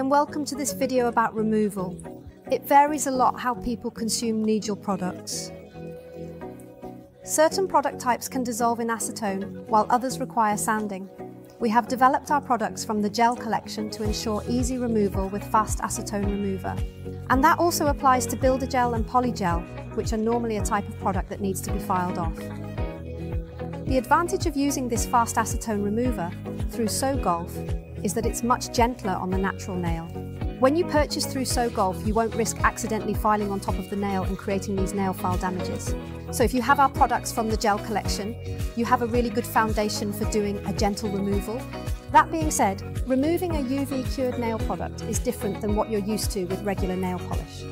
and welcome to this video about removal. It varies a lot how people consume needle products. Certain product types can dissolve in acetone, while others require sanding. We have developed our products from the gel collection to ensure easy removal with fast acetone remover. And that also applies to builder gel and polygel, which are normally a type of product that needs to be filed off. The advantage of using this fast acetone remover through So-Golf is that it's much gentler on the natural nail. When you purchase through So-Golf, you won't risk accidentally filing on top of the nail and creating these nail file damages. So if you have our products from the gel collection, you have a really good foundation for doing a gentle removal. That being said, removing a UV cured nail product is different than what you're used to with regular nail polish.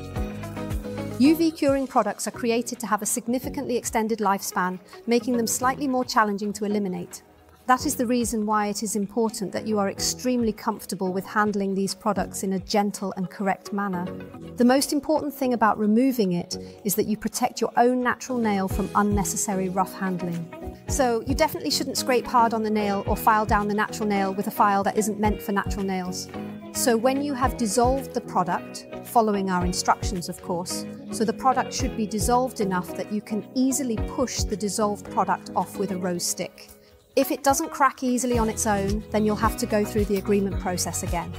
UV curing products are created to have a significantly extended lifespan, making them slightly more challenging to eliminate. That is the reason why it is important that you are extremely comfortable with handling these products in a gentle and correct manner. The most important thing about removing it is that you protect your own natural nail from unnecessary rough handling. So you definitely shouldn't scrape hard on the nail or file down the natural nail with a file that isn't meant for natural nails. So when you have dissolved the product, following our instructions of course, so the product should be dissolved enough that you can easily push the dissolved product off with a rose stick. If it doesn't crack easily on its own, then you'll have to go through the agreement process again.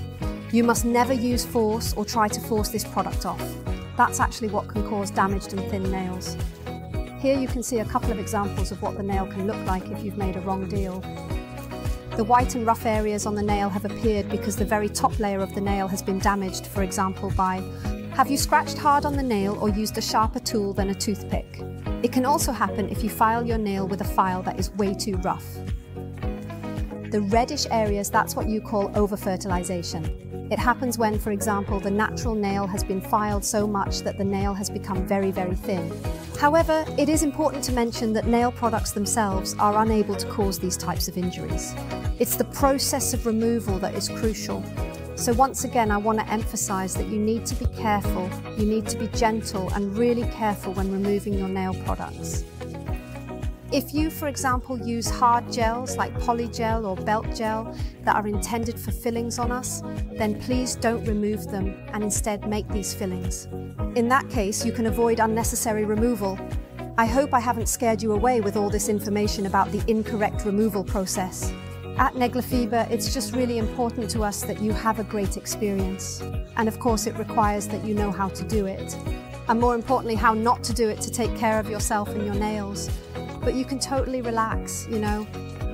You must never use force or try to force this product off. That's actually what can cause damaged and thin nails. Here you can see a couple of examples of what the nail can look like if you've made a wrong deal. The white and rough areas on the nail have appeared because the very top layer of the nail has been damaged, for example by, have you scratched hard on the nail or used a sharper tool than a toothpick? It can also happen if you file your nail with a file that is way too rough. The reddish areas, that's what you call over-fertilization. It happens when, for example, the natural nail has been filed so much that the nail has become very, very thin. However, it is important to mention that nail products themselves are unable to cause these types of injuries. It's the process of removal that is crucial. So once again, I want to emphasize that you need to be careful, you need to be gentle and really careful when removing your nail products. If you, for example, use hard gels like polygel or belt gel that are intended for fillings on us, then please don't remove them and instead make these fillings. In that case, you can avoid unnecessary removal. I hope I haven't scared you away with all this information about the incorrect removal process. At Neglefiber, it's just really important to us that you have a great experience. And of course, it requires that you know how to do it. And more importantly, how not to do it to take care of yourself and your nails. But you can totally relax, you know.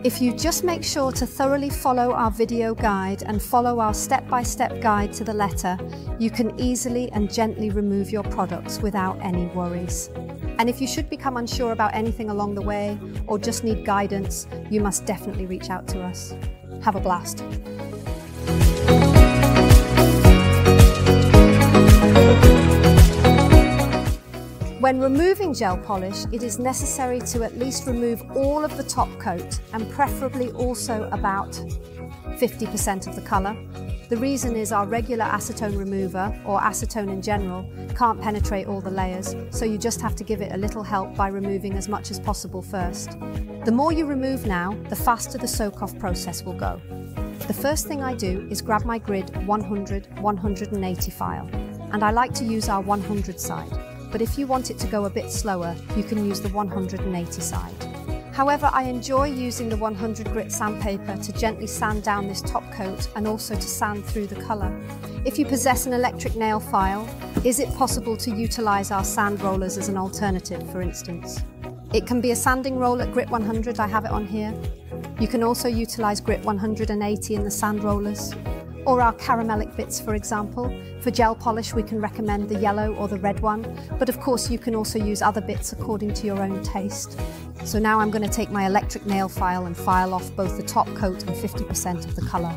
If you just make sure to thoroughly follow our video guide and follow our step-by-step guide to the letter, you can easily and gently remove your products without any worries. And if you should become unsure about anything along the way or just need guidance, you must definitely reach out to us. Have a blast. When removing gel polish, it is necessary to at least remove all of the top coat and preferably also about 50% of the colour. The reason is our regular acetone remover, or acetone in general, can't penetrate all the layers, so you just have to give it a little help by removing as much as possible first. The more you remove now, the faster the soak-off process will go. The first thing I do is grab my grid 100-180 file, and I like to use our 100 side. But if you want it to go a bit slower, you can use the 180 side. However, I enjoy using the 100 grit sandpaper to gently sand down this top coat and also to sand through the colour. If you possess an electric nail file, is it possible to utilise our sand rollers as an alternative, for instance? It can be a sanding roll at grit 100, I have it on here. You can also utilise grit 180 in the sand rollers. Or our caramelic bits, for example. For gel polish, we can recommend the yellow or the red one, but of course you can also use other bits according to your own taste. So now I'm going to take my electric nail file and file off both the top coat and 50% of the colour.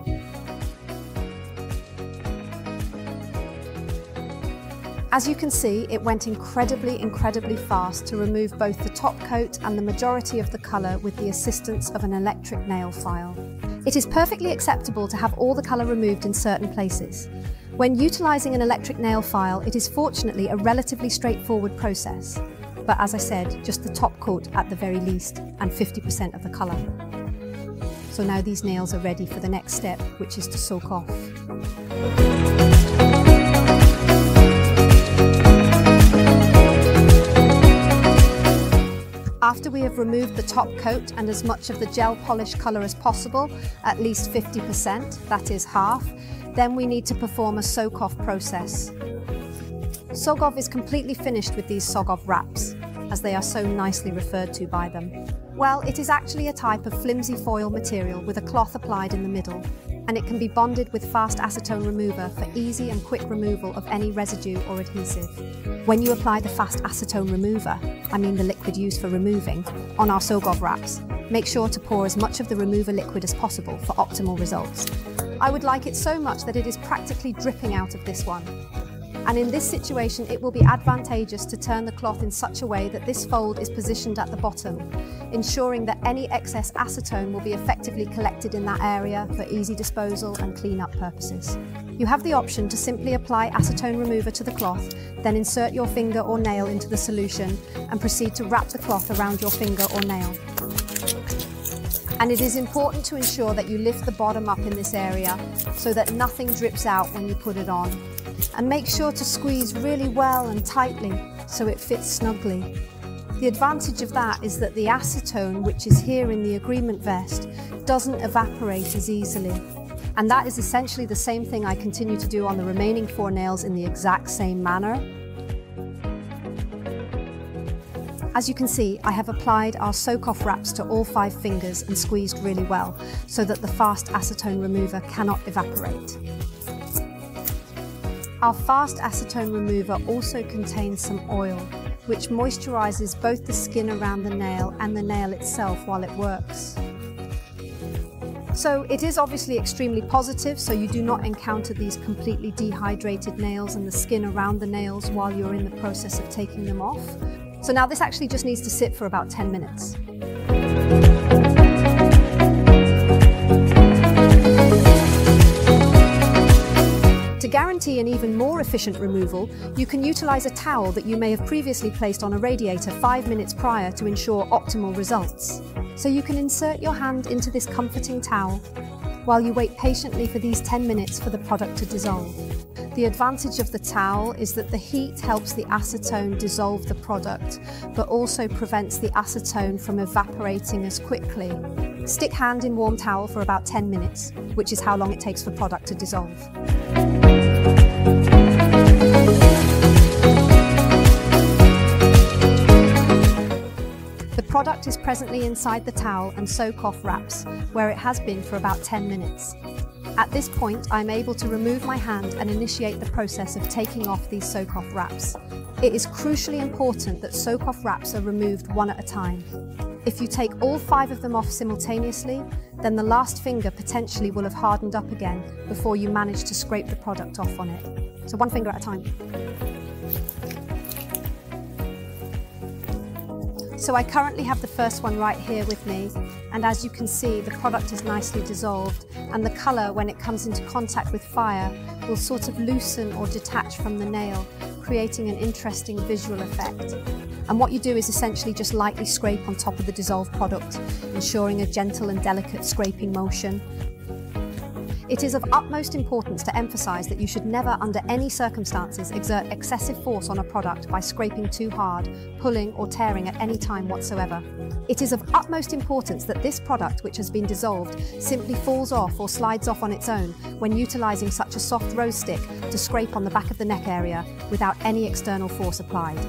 As you can see, it went incredibly fast to remove both the top coat and the majority of the colour with the assistance of an electric nail file. It is perfectly acceptable to have all the colour removed in certain places. When utilising an electric nail file, it is fortunately a relatively straightforward process. But as I said, just the top coat at the very least, and 50% of the colour. So now these nails are ready for the next step, which is to soak off. After we have removed the top coat and as much of the gel polish colour as possible, at least 50%, that is half, then we need to perform a soak-off process. Soak-off is completely finished with these soak-off wraps, as they are so nicely referred to by them. Well, it is actually a type of flimsy foil material with a cloth applied in the middle, and it can be bonded with fast acetone remover for easy and quick removal of any residue or adhesive. When you apply the fast acetone remover, I mean the liquid used for removing, on our soak-off wraps, make sure to pour as much of the remover liquid as possible for optimal results. I would like it so much that it is practically dripping out of this one. And in this situation, it will be advantageous to turn the cloth in such a way that this fold is positioned at the bottom, ensuring that any excess acetone will be effectively collected in that area for easy disposal and clean-up purposes. You have the option to simply apply acetone remover to the cloth, then insert your finger or nail into the solution and proceed to wrap the cloth around your finger or nail. And it is important to ensure that you lift the bottom up in this area so that nothing drips out when you put it on. And make sure to squeeze really well and tightly so it fits snugly. The advantage of that is that the acetone, which is here in the agreement vest, doesn't evaporate as easily. And that is essentially the same thing I continue to do on the remaining 4 nails in the exact same manner. As you can see, I have applied our soak-off wraps to all 5 fingers and squeezed really well so that the fast acetone remover cannot evaporate. Our fast acetone remover also contains some oil, which moisturizes both the skin around the nail and the nail itself while it works. So it is obviously extremely positive, so you do not encounter these completely dehydrated nails and the skin around the nails while you're in the process of taking them off. So now this actually just needs to sit for about 10 minutes. To guarantee an even more efficient removal, you can utilize a towel that you may have previously placed on a radiator 5 minutes prior to ensure optimal results. So you can insert your hand into this comforting towel while you wait patiently for these 10 minutes for the product to dissolve. The advantage of the towel is that the heat helps the acetone dissolve the product, but also prevents the acetone from evaporating as quickly. Stick hand in warm towel for about 10 minutes, which is how long it takes for product to dissolve. The product is presently inside the towel and soak-off wraps, where it has been for about 10 minutes. At this point, I'm able to remove my hand and initiate the process of taking off these soak-off wraps. It is crucially important that soak-off wraps are removed one at a time. If you take all 5 of them off simultaneously, then the last finger potentially will have hardened up again before you manage to scrape the product off on it. So 1 finger at a time. So I currently have the first one right here with me, and as you can see, the product is nicely dissolved, and the colour, when it comes into contact with fire, will sort of loosen or detach from the nail, creating an interesting visual effect. And what you do is essentially just lightly scrape on top of the dissolved product, ensuring a gentle and delicate scraping motion. It is of utmost importance to emphasise that you should never, under any circumstances, exert excessive force on a product by scraping too hard, pulling or tearing at any time whatsoever. It is of utmost importance that this product, which has been dissolved, simply falls off or slides off on its own when utilising such a soft rose stick to scrape on the back of the neck area without any external force applied.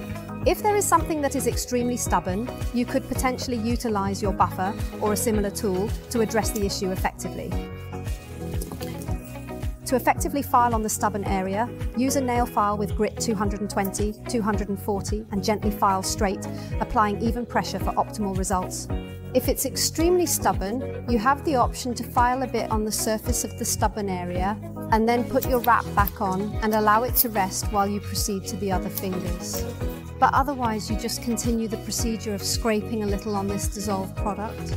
If there is something that is extremely stubborn, you could potentially utilise your buffer or a similar tool to address the issue effectively. To effectively file on the stubborn area, use a nail file with grit 220, 240 and gently file straight, applying even pressure for optimal results. If it's extremely stubborn, you have the option to file a bit on the surface of the stubborn area and then put your wrap back on and allow it to rest while you proceed to the other fingers. But otherwise, you just continue the procedure of scraping a little on this dissolved product.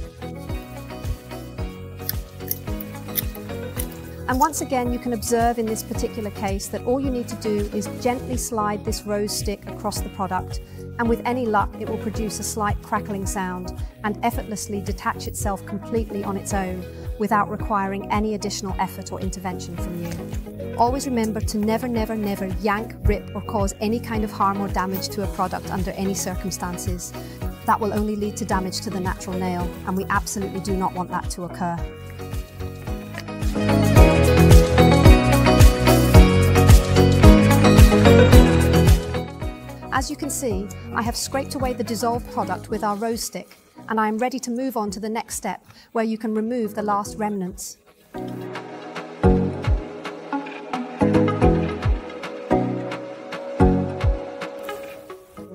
And once again, you can observe in this particular case that all you need to do is gently slide this rose stick across the product, and with any luck it will produce a slight crackling sound and effortlessly detach itself completely on its own, without requiring any additional effort or intervention from you. Always remember to never, never, never yank, rip, or cause any kind of harm or damage to a product under any circumstances. That will only lead to damage to the natural nail, and we absolutely do not want that to occur. As you can see, I have scraped away the dissolved product with our rose stick, and I am ready to move on to the next step, where you can remove the last remnants.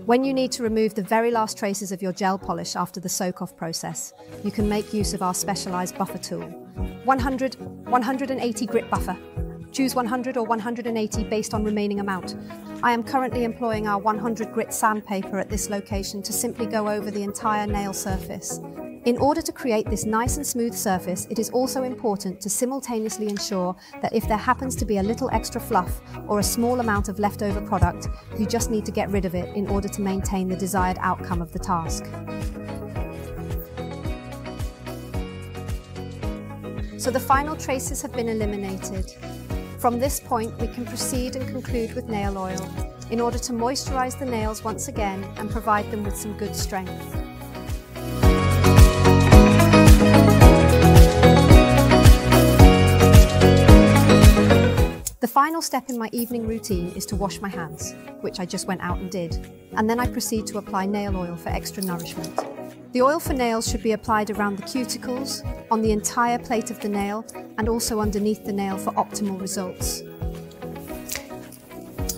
When you need to remove the very last traces of your gel polish after the soak-off process, you can make use of our specialised buffer tool. 180 grit buffer. Choose 100 or 180 based on remaining amount. I am currently employing our 100 grit sandpaper at this location to simply go over the entire nail surface. In order to create this nice and smooth surface, it is also important to simultaneously ensure that if there happens to be a little extra fluff or a small amount of leftover product, you just need to get rid of it in order to maintain the desired outcome of the task. So the final traces have been eliminated. From this point, we can proceed and conclude with nail oil in order to moisturize the nails once again and provide them with some good strength. The final step in my evening routine is to wash my hands, which I just went out and did, and then I proceed to apply nail oil for extra nourishment. The oil for nails should be applied around the cuticles, on the entire plate of the nail, and also underneath the nail for optimal results.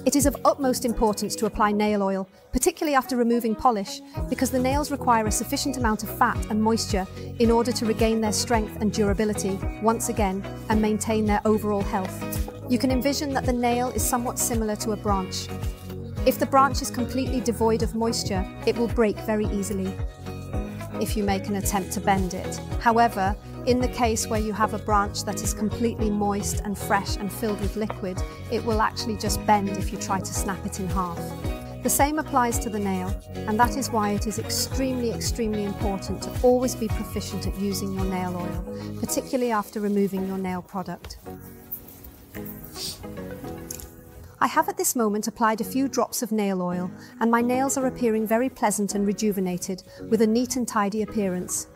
It is of utmost importance to apply nail oil, particularly after removing polish, because the nails require a sufficient amount of fat and moisture in order to regain their strength and durability once again and maintain their overall health. You can envision that the nail is somewhat similar to a branch. If the branch is completely devoid of moisture, it will break very easily if you make an attempt to bend it. However, in the case where you have a branch that is completely moist and fresh and filled with liquid, it will actually just bend if you try to snap it in half. The same applies to the nail, and that is why it is extremely, extremely important to always be proficient at using your nail oil, particularly after removing your nail product. I have at this moment applied a few drops of nail oil, and my nails are appearing very pleasant and rejuvenated, with a neat and tidy appearance.